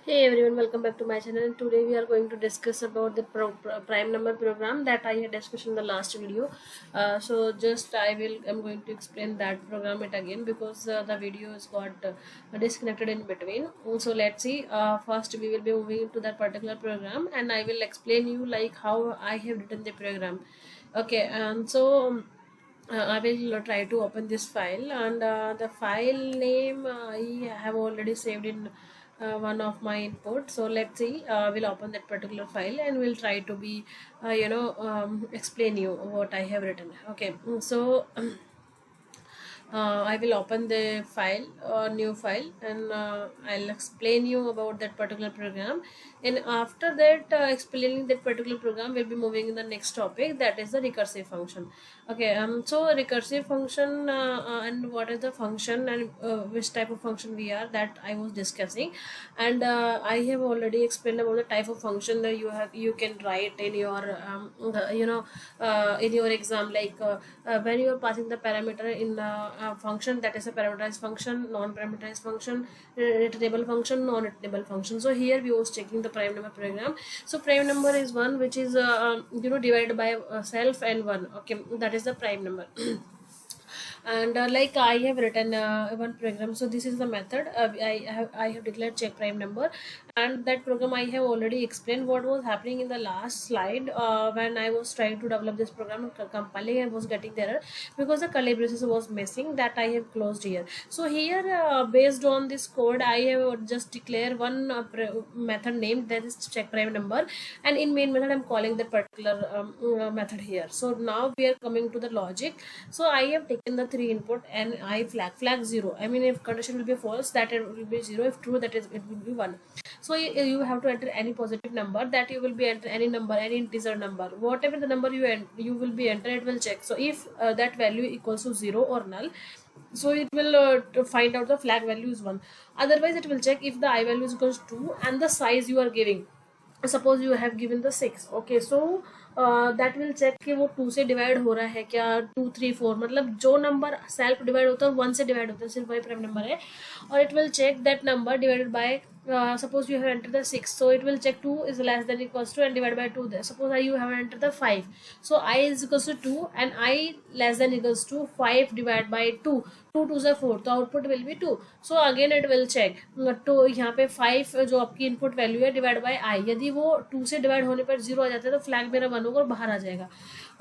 Hey everyone, welcome back to my channel. And today we are going to discuss about the prime number program that I had discussed in the last video. So just I'm going to explain that program it again because the video has got disconnected in between. So let's see. First we will be moving into that particular program, and I will explain you like how I have written the program. Okay, and I will try to open this file, and the file name I have already saved in one of my input. So let's see, we'll open that particular file and we'll try to be explain you what I have written. Okay, I will open the file, new file, and I'll explain you about that particular program. And after that, explaining that particular program, we'll be moving in the next topic, that is the recursive function. Okay, so recursive function and what is the function and which type of function we are, that I was discussing. And I have already explained about the type of function that you can write in your in your exam, like when you are passing the parameter in function, that is a parameterized function, non-parameterized function, returnable function, non-returnable function. So here we was checking the prime number program. So prime number is one which is divided by self and one. Okay, that is the prime number. And like I have written one program. So this is the method. I have declared check prime number, and that program I have already explained what was happening in the last slide. When I was trying to develop this program and compiling, I was getting the error because the curly braces was missing, that I have closed here. So here based on this code, I have just declare one method name, that is check prime number, and in main method I'm calling that particular method here. So now we are coming to the logic. So I have taken the three input and I flag 0. I mean, if condition will be false, that it will be 0. If true, that is it will be 1. So you have to enter any positive number, that you will be enter any number, any integer number, whatever the number you will be enter, it will check. So if that value equals to 0 or null, so it will to find out the flag value is 1. Otherwise it will check if the I value is equals to 2 and the size you are giving. Suppose you have given the 6. Okay, so that will check कि वो 2 से divide हो रहा है क्या, 2 3 4, मतलब जो number self divide होता है 1 से डिवाइड होता है, सिर्फ वही प्राइम नंबर है. और it will check that number divided by suppose you have entered the 6, so it will check 2 is less than equals to and divide by 2 there. Suppose you have entered the 5, so I is equals to 2 and I less than equals to 5 divided by 2. 2 2 से 4, तो output will be 2. So again it will check. तो यहाँ पे 5 जो आपकी input value है divide by i, यदि वो 2 से डिवाइड होने पर 0 आ जाता है तो फ्लैग मेरा 1 होगा और बाहर आ जाएगा.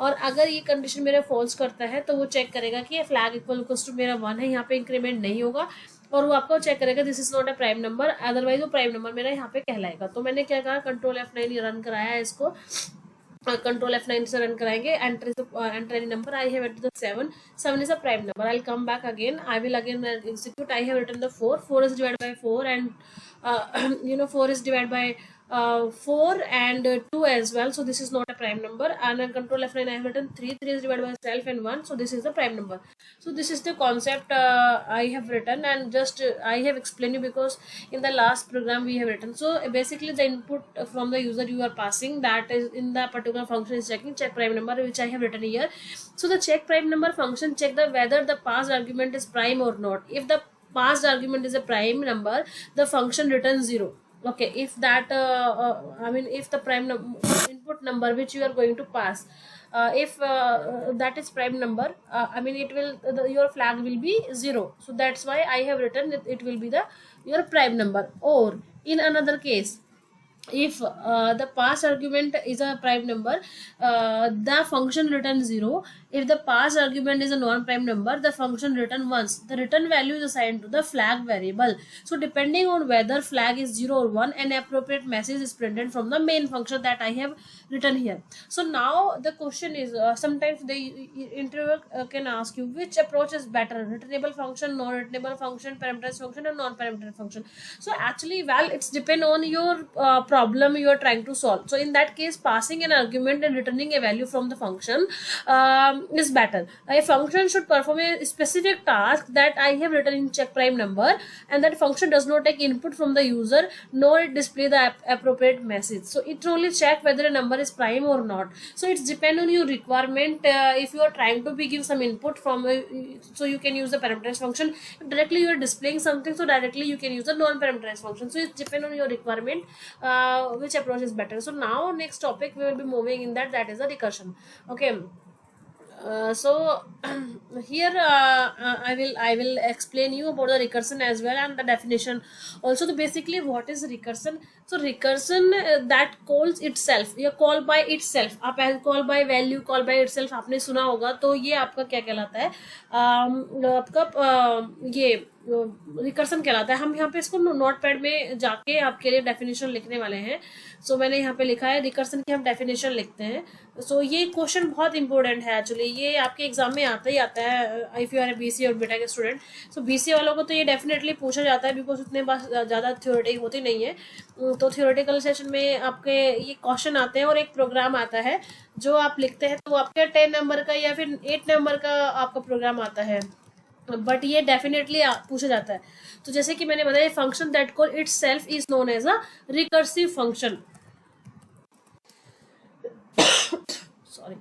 और अगर ये कंडीशन मेरा फॉल्स करता है तो वो चेक करेगा कि ये फ्लैग इक्वल टू मेरा 1 है, यहाँ पे इंक्रीमेंट नहीं होगा, और वो आपको चेक करेगा this is not a prime number, otherwise वो प्राइम नंबर मेरा यहाँ पे कहलाएगा. तो मैंने क्या कहा, कंट्रोल F9 रन कराया है इसको. कंट्रोल F9 से रन कराएंगे. Enter any number. I have entered the 7. 7 is a prime number. I'll come back again. I will again execute. I have written the 4. 4 is divided by 4, and 4 is divided by 4 and 2 as well. So this is not a prime number. And on control F9 I have written 3. 3 is divided by self and 1. So this is the prime number. So this is the concept I have written, and just I have explained you because in the last program we have written. So basically the input from the user you are passing, that is in the particular function is checking check prime number, which I have written here. So the check prime number function check the whether the passed argument is prime or not. If the passed argument is a prime number, the function returns 0. Okay, if that if the input number which you are going to pass, if that is prime number, it will your flag will be 0. So that's why I have written it will be the your prime number. Or in another case, if the pass argument is a prime number, the function returns 0. If the pass argument is a non-prime number, the function return once. The return value is assigned to the flag variable. So depending on whether flag is 0 or 1, an appropriate message is printed from the main function that I have written here. So now the question is, sometimes the interviewer can ask you which approach is better, returnable function, non-returnable function, parameterized function, or non-parameterized function. So actually, well, it's depend on your problem you are trying to solve. So in that case, passing an argument and returning a value from the function is better. A function should perform a specific task that I have written in check prime number, and that function does not take input from the user nor it display the appropriate message. So it only check whether a number is prime or not. So it's depend on your requirement. If you are trying to give some input from so you can use the parameterized function. If directly you are displaying something, so directly you can use the non-parameterized function. So it depend on your requirement which approach is better. So now next topic we will be moving in that is the recursion. Okay. So here I will explain you about the recursion as well and the definition also. So basically what is recursion? So recursion that calls itself, या call by itself. आप call by value, call by itself आपने सुना होगा. तो ये आपका क्या कहलाता है? आपका ये रिकर्सन कहलाता है. हम यहाँ पे इसको नोट पैड में जाके आपके लिए डेफिनेशन लिखने वाले हैं. सो मैंने यहाँ पे लिखा है रिकर्सन की हम डेफिनेशन लिखते हैं. सो ये क्वेश्चन बहुत इंपॉर्टेंट है एक्चुअली. ये आपके एग्जाम में आता ही आता है if you are a BCA और बीटेक के स्टूडेंट. सो बीसीए वालों को तो ये डेफिनेटली पूछा जाता है बिकॉज उतने पास ज़्यादा थ्योरेटी होती नहीं है. तो थ्योरेटिकल सेशन में आपके ये क्वेश्चन आते हैं और एक प्रोग्राम आता है जो आप लिखते हैं. तो आपके 10 नंबर का या फिर 8 नंबर का आपका प्रोग्राम आता है, बट ये डेफिनेटली पूछा जाता है. तो जैसे कि मैंने बताया function that call itself is known as a recursive function. Sorry,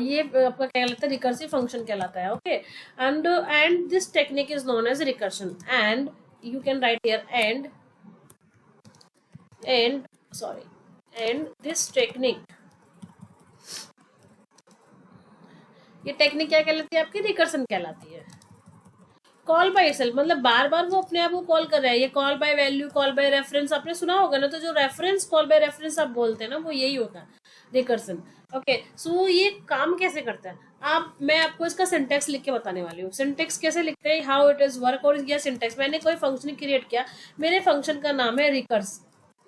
ये आपका क्या कहलाता है? रिकर्सिव फंक्शन कहलाता है. Okay, and this technique is known as recursion. And you can write here and this technique, ये टेक्निक क्या कहलाती है? आपकी रिकर्सन कहलाती है. कॉल बाय इटसेल्फ मतलब बार बार वो अपने आप को कॉल कर रहा है. ये call by value, call by reference आपने सुना होगा ना. तो जो रेफरेंस, कॉल बाय रेफरेंस आप बोलते हैं ना, वो यही होता है रिकर्सन. ओके, सो ये काम कैसे करता है? मैं आपको इसका सिंटेक्स लिख के बताने वाली हूँ. सिंटेक्स कैसे लिखते हैं, हाउ इट इज वर्क. और यह सिंटेक्स, मैंने कोई फंक्शन क्रिएट किया, मेरे फंक्शन का नाम है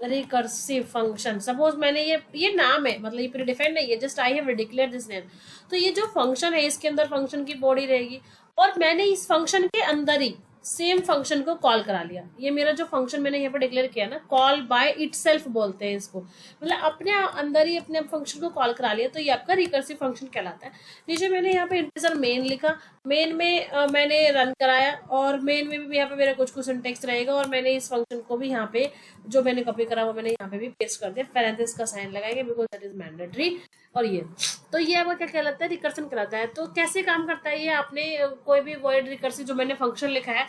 रिकर्सिव फंक्शन. सपोज मैंने ये नाम है, मतलब ये प्रीडिफाइंड नहीं है, just I have declare this name. तो ये जो फंक्शन है इसके अंदर फंक्शन की बॉडी रहेगी और मैंने इस फंक्शन के अंदर ही सेम फंक्शन को कॉल करा लिया. ये मेरा जो फंक्शन मैंने यहाँ पर डिक्लेयर किया ना, कॉल बाय इटसेल्फ बोलते हैं इसको, मतलब अपने अंदर ही अपने फंक्शन को कॉल करा लिया. तो ये आपका रिकर्सिव फंक्शन कहलाता है. नीचे मैंने यहाँ पे इंटीजर मेन लिखा, मेन में मैंने रन कराया और मेन में भी यहाँ पे मेरा कुछ सिंटेक्स रहेगा और मैंने इस फंक्शन को भी यहाँ पे जो मैंने कॉपी करा वो मैंने यहाँ पे भी पेस्ट कर दिया. पैरेंथेसिस का साइन लगाएंगे बिकॉज दैट इज मैंडेटरी. और ये तो ये आपका क्या कहलाता है? रिकर्सन कहलाता है. तो कैसे काम करता है ये? आपने कोई भी वर्ड रिकर्सिव जो मैंने फंक्शन लिखा है,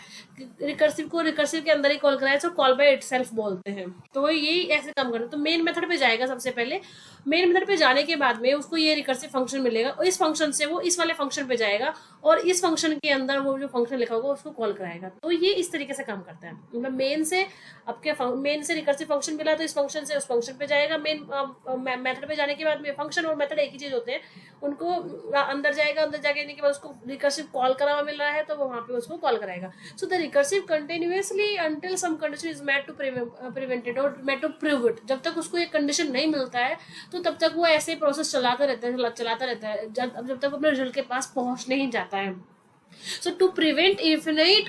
रिकर्सिव को रिकर्सिव के अंदर ही कॉल कराया, तो कॉल बाय इटसेल्फ बोलते हैं. तो यही ऐसे काम करता है. तो मेन मेथड पे जाएगा सबसे पहले. मेन मेथड पे जाने के बाद में उसको ये रिकर्सिव फंक्शन मिलेगा और इस फंक्शन से वो इस वाले फंक्शन पे जाएगा और इस फंक्शन के अंदर वो जो फंक्शन लिखा होगा उसको कॉल कराएगा. तो ये इस तरीके से काम करता है. मतलब मेन से रिकर्सिव फंक्शन मिला तो इस फंक्शन से उस फंक्शन पे जाएगा. मेन मेथड पे जाने के बाद में फंक्शन और मेथड एक ही चीज होते हैं. उनको अंदर जाएगा, अंदर जाने के बाद उसको रिकर्सिव कॉल करा हुआ मिल रहा है तो वो वहां पे उसको कॉल कराएगा. So the recursive continuously until some condition is met to prevented और मेट टू प्रूव इट. जब तक उसको एक कंडीशन नहीं मिलता है तो तब तक वो ऐसे प्रोसेस चलाता रहता है जब तक अपने रिजल्ट के पास पहुंच नहीं जाता है. So to prevent infinite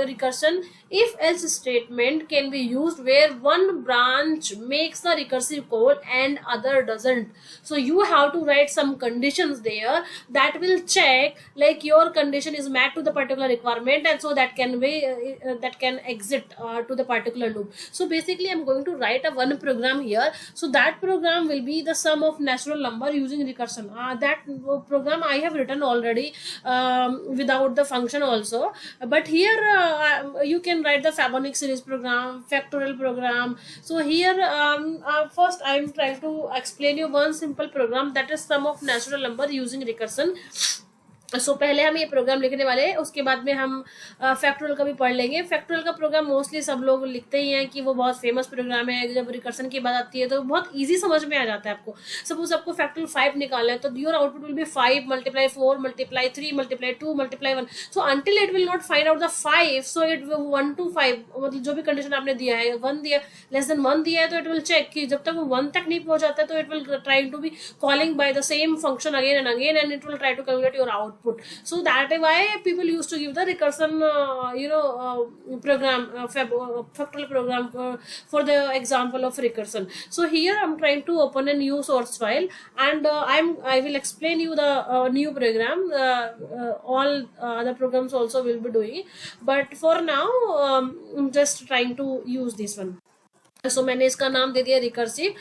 recursion, if-else statement can be used where one branch makes the recursive call and other doesn't. So you have to write some conditions there that will check like your condition is met to the particular requirement, and so that can exit to the particular loop. So basically I'm going to write a one program here. So that program will be the sum of natural number using recursion. That program I have written already without the function also, but here you can write the Fibonacci series program, factorial program. So here first I am trying to explain you one simple program that is sum of natural number using recursion. सो पहले हम ये programme लिखने वाले हैं, उसके बाद में हम फैक्टोरियल का भी पढ़ लेंगे. फैक्टोरियल का प्रोग्राम मोस्टली सब लोग लिखते ही हैं कि वो बहुत फेमस प्रोग्राम है. जब रिकर्सन की बात आती है तो बहुत इजी समझ में आ जाता है आपको. सपोज आपको फैक्टोरियल 5 निकालना है तो your output will B 5 × 4 × 3 × 2 × 1. So until it will not find out the 5, so it 1 to 5 मतलब जो भी कंडीशन आपने दिया है 1 दिया, लेस देन 1 दिया है तो इट विल चेक कि जब तक वो 1 तक नहीं पहुंच जाता है तो it will try to be calling by the same function again and again and it will try to calculate your output. output. So that is why people used to give the recursion program, factorial program for the example of recursion. So here I'm trying to open a new source file, and I will explain you the new program. All other programs also will be doing, but for now I'm just trying to use this one. सो मैंने इसका नाम दे दिया recursive.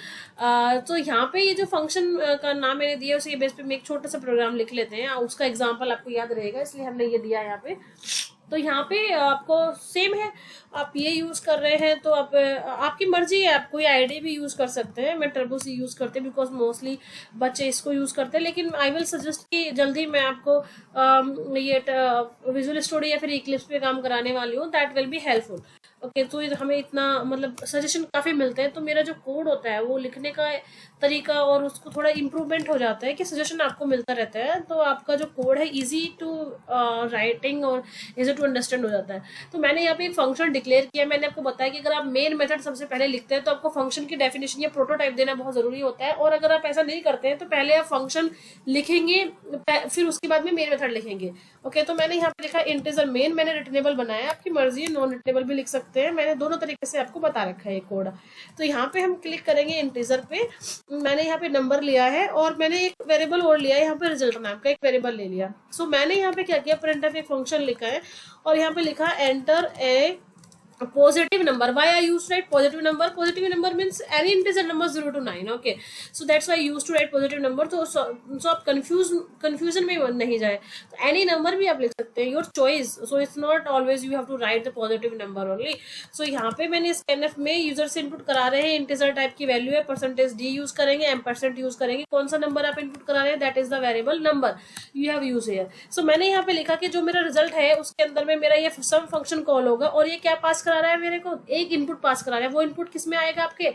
तो यहाँ पे ये जो function का नाम मैंने दिया उसके बेस पे मैं एक छोटा सा प्रोग्राम लिख लेते हैं. उसका एग्जांपल आपको याद रहेगा इसलिए हमने ये दिया यहाँ पे. तो यहाँ पे आपको सेम है, आप ये यूज कर रहे हैं तो आप आपकी मर्जी है, आप कोई आईडी भी यूज कर सकते हैं. मैं टर्बो सी यूज करते हैं बिकॉज मोस्टली बच्चे इसको यूज करते हैं, लेकिन आई विल सजेस्ट कि जल्दी मैं आपको ये विजुअल स्टूडियो या फिर इक्लिप्स पे काम कराने वाली हूँ. That will be helpful. Okay, तो हमें इतना मतलब सजेशन काफ़ी मिलते हैं. तो मेरा जो कोड होता है वो लिखने का तरीका और उसको थोड़ा इम्प्रूवमेंट हो जाता है कि सजेशन आपको मिलता रहता है. तो आपका जो कोड है इजी टू राइटिंग और इजी टू अंडरस्टैंड हो जाता है. तो मैंने यहाँ पे फंक्शन डिक्लेयर किया. मैंने आपको बताया कि अगर आप मेन मेथड सबसे पहले लिखते हैं तो आपको फंक्शन की डेफिनेशन या प्रोटोटाइप देना बहुत ज़रूरी होता है. और अगर आप ऐसा नहीं करते हैं तो पहले आप फंक्शन लिखेंगे, फिर उसके बाद में मेन मेथड लिखेंगे. ओके, तो मैंने यहाँ पे लिखा इंटीजर मेन. मैंने रिटर्नेबल बनाया, आपकी मर्जी है नॉन रिटर्नेबल भी लिख सकते हैं. मैंने दोनों तरीके से आपको बता रखा है कोड. तो यहाँ पे हम क्लिक करेंगे इंटीजर पे. मैंने यहाँ पे नंबर लिया है और मैंने एक वेरिएबल और लिया है यहाँ पे रिजल्ट नाम का एक वेरिएबल ले लिया. सो मैंने यहाँ पे क्या किया, प्रिंटफ एक फंक्शन लिखा है और यहाँ पे लिखा enter a positive number. Why I used to write positive number? Positive number means any integer number 0 to 9. Okay, so that's why I used to write positive number. So आप confusion में नहीं जाए. तो any number भी आप लिख सकते हैं, your choice. So it's not always you have to write the positive number only. So यहाँ पे मैंने scanf में यूजर से इनपुट करा रहे हैं इंटीजर टाइप की वैल्यू है. %d यूज करेंगे, एम्परसेंट यूज करेंगे. कौन सा नंबर आप इनपुट करा रहे हैं, that is the variable number you have use here. So मैंने यहाँ पे लिखा कि जो मेरा रिजल्ट है उसके अंदर में मेरा ये सम फंक्शन कॉल होगा और ये क्या पास करा रहा है, मेरे को एक इनपुट पास करा रहा है. वो इनपुट किस में आएगा, आपके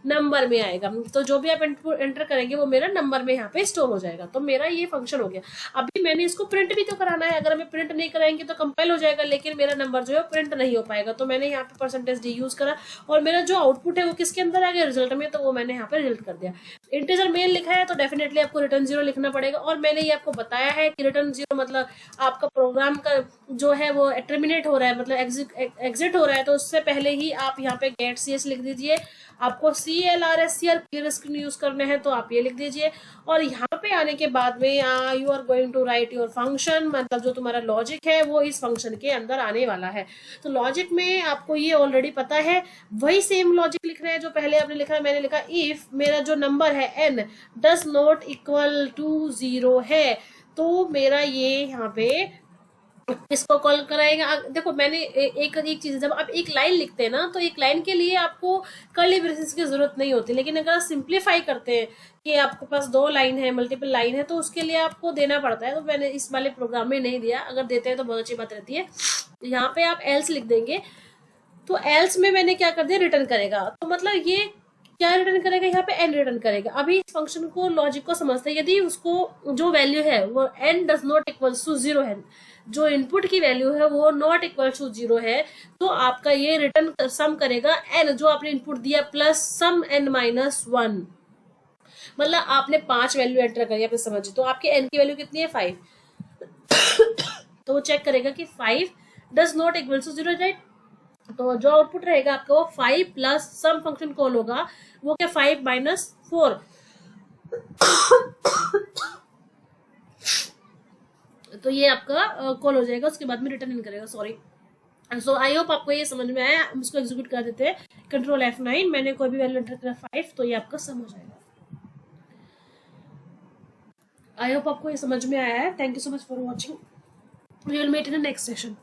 नंबर में आएगा. तो जो भी आप इनपुट एंटर करेंगे वो मेरा नंबर में यहाँ पे स्टोर हो जाएगा. तो मेरा ये फंक्शन हो गया. अभी मैंने इसको प्रिंट भी तो कराना है. अगर हमें प्रिंट नहीं कराएंगे तो कंपाइल हो जाएगा, लेकिन मेरा नंबर जो है प्रिंट नहीं हो पाएगा. तो मैंने यहाँ पे %d यूज करा और मेरा जो आउटपुट है वो किसके अंदर आ गया, रिजल्ट में. तो वो मैंने यहाँ पे रिजल्ट कर दिया. इंटीजर मेन लिखा है तो डेफिनेटली आपको रिटर्न 0 लिखना पड़ेगा. और मैंने ये आपको बताया है कि रिटर्न 0 मतलब आपका प्रोग्राम का जो है वो टर्मिनेट हो रहा है, मतलब एग्जिट हो रहा है. तो उससे पहले ही आप यहाँ पे गेट cs लिख दीजिए. आपको CLRS या क्लियर स्क्रीन यूज करने हैं तो आप ये लिख दीजिए. और यहाँ पे आने के बाद में you are going to write your function, मतलब जो तुम्हारा लॉजिक है वो इस फंक्शन के अंदर आने वाला है. तो लॉजिक में आपको ये ऑलरेडी पता है, वही सेम लॉजिक लिख रहे हैं जो पहले आपने लिखा है. मैंने लिखा इफ मेरा जो नंबर है n does not equal to 0 है, तो मेरा ये यहाँ पे इसको कॉल कराएगा. देखो मैंने एक चीज, जब आप एक लाइन लिखते हैं ना तो एक लाइन के लिए आपको कर्ली ब्रेसेस की जरूरत नहीं होती. लेकिन अगर आप सिंप्लीफाई करते हैं कि आपके पास 2 लाइन है, मल्टीपल लाइन है, तो उसके लिए आपको देना पड़ता है. तो मैंने इस वाले प्रोग्राम में नहीं दिया. अगर देते हैं तो बहुत अच्छी बात रहती है. यहाँ पे आप एल्स लिख देंगे. तो एल्स में मैंने क्या कर दिया, रिटर्न करेगा. तो मतलब ये क्या रिटर्न करेगा, यहाँ पे n रिटर्न करेगा. अभी इस फंक्शन को लॉजिक को समझते हैं. यदि उसको जो वैल्यू है वो n does not equal to 0 है, जो इनपुट की वैल्यू है वो नॉट इक्वल टू 0 है, तो आपका ये रिटर्न सम करेगा n जो आपने इनपुट दिया प्लस सम n-1. मतलब आपने 5 वैल्यू एंटर करी, आपने समझिए. तो आपके n की वैल्यू कितनी है, 5. तो वो चेक करेगा कि 5 does not equal to 0, right. तो जो आउटपुट रहेगा आपका वो 5 प्लस सम फंक्शन कॉल होगा, वो क्या 5 - 4. तो ये आपका कॉल हो जाएगा. उसके बाद में रिटर्न इन करेगा. सॉरी. सो आई होप आपको ये समझ में आया. हम इसको एग्जीक्यूट कर देते हैं. Control F9. मैंने कोई भी वैल्यू एंटर करा 5, तो ये आपका सम हो जाएगा. आई होप आपको ये समझ में आया है. Thank you so much for watching. We will meet in the next session.